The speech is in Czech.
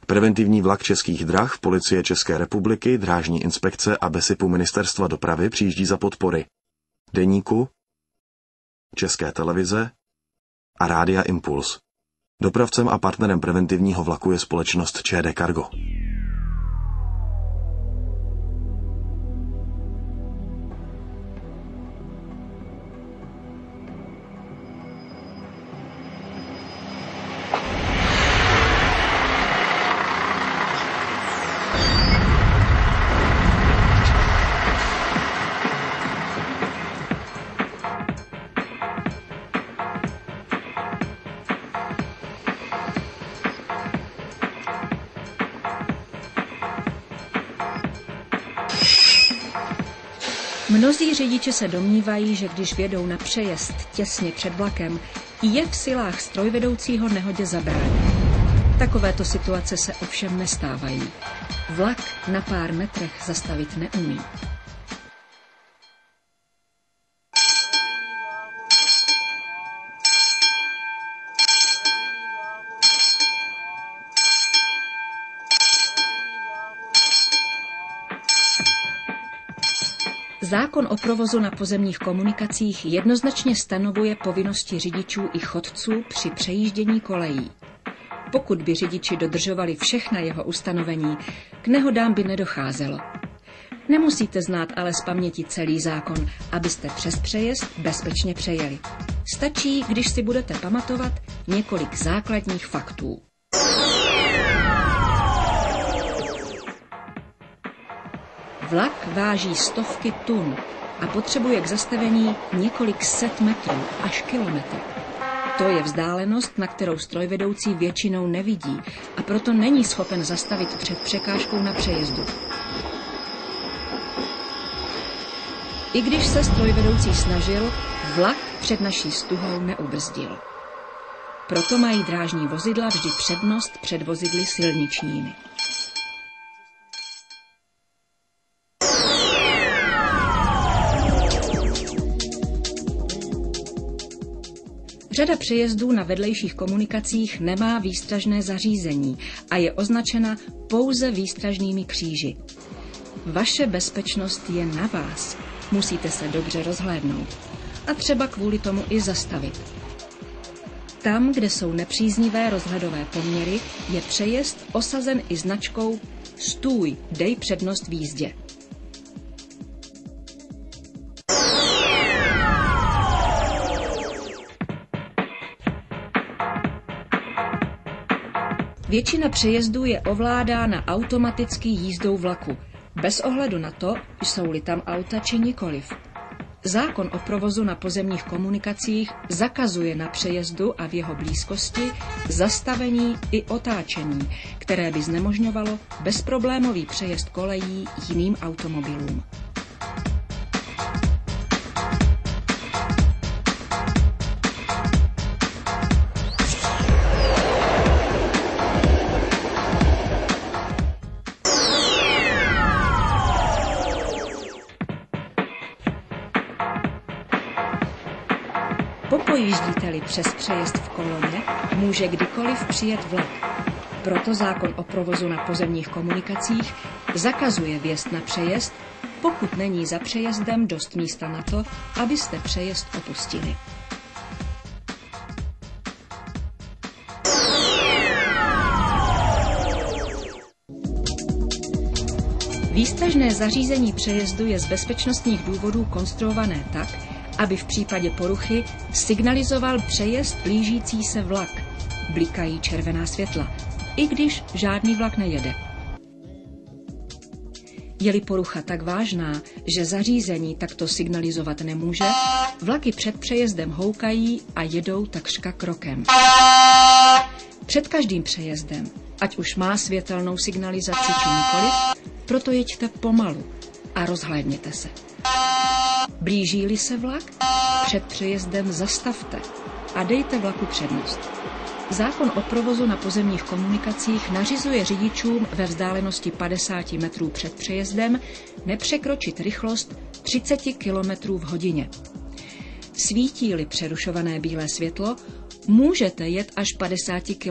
Preventivní vlak Českých drah, Policie České republiky, Drážní inspekce a BESIPu Ministerstva dopravy přijíždí za podpory Deníku, České televize a Rádia Impuls. Dopravcem a partnerem preventivního vlaku je společnost ČD Cargo. Mnozí řidiči se domnívají, že když vjedou na přejezd těsně před vlakem, je v silách strojvedoucího nehodě zabránit. Takovéto situace se ovšem nestávají. Vlak na pár metrech zastavit neumí. Zákon o provozu na pozemních komunikacích jednoznačně stanovuje povinnosti řidičů i chodců při přejíždění kolejí. Pokud by řidiči dodržovali všechna jeho ustanovení, k nehodám by nedocházelo. Nemusíte znát ale z paměti celý zákon, abyste přes přejezd bezpečně přejeli. Stačí, když si budete pamatovat několik základních faktů. Vlak váží stovky tun a potřebuje k zastavení několik set metrů až kilometr. To je vzdálenost, na kterou strojvedoucí většinou nevidí a proto není schopen zastavit před překážkou na přejezdu. I když se strojvedoucí snažil, vlak před naší stuhou neubrzdil. Proto mají drážní vozidla vždy přednost před vozidly silničními. Řada přejezdů na vedlejších komunikacích nemá výstražné zařízení a je označena pouze výstražnými kříži. Vaše bezpečnost je na vás. Musíte se dobře rozhlédnout a třeba kvůli tomu i zastavit. Tam, kde jsou nepříznivé rozhledové poměry, je přejezd osazen i značkou Stůj, dej přednost v jízdě. Většina přejezdů je ovládána automaticky jízdou vlaku, bez ohledu na to, jsou-li tam auta či nikoliv. Zákon o provozu na pozemních komunikacích zakazuje na přejezdu a v jeho blízkosti zastavení i otáčení, které by znemožňovalo bezproblémový přejezd kolejí jiným automobilům. Popojíždíte-li přes přejezd v koloně, může kdykoliv přijet vlak. Proto zákon o provozu na pozemních komunikacích zakazuje vjezd na přejezd, pokud není za přejezdem dost místa na to, abyste přejezd opustili. Výstražné zařízení přejezdu je z bezpečnostních důvodů konstruované tak, aby v případě poruchy signalizoval přejezd blížící se vlak. Blikají červená světla, i když žádný vlak nejede. Je-li porucha tak vážná, že zařízení takto signalizovat nemůže, vlaky před přejezdem houkají a jedou takřka krokem. Před každým přejezdem, ať už má světelnou signalizaci či nikoliv, proto jeďte pomalu a rozhlédněte se. Blíží-li se vlak, před přejezdem zastavte a dejte vlaku přednost. Zákon o provozu na pozemních komunikacích nařizuje řidičům ve vzdálenosti 50 metrů před přejezdem nepřekročit rychlost 30 km v hodině. Svítí-li přerušované bílé světlo, můžete jet až 50 km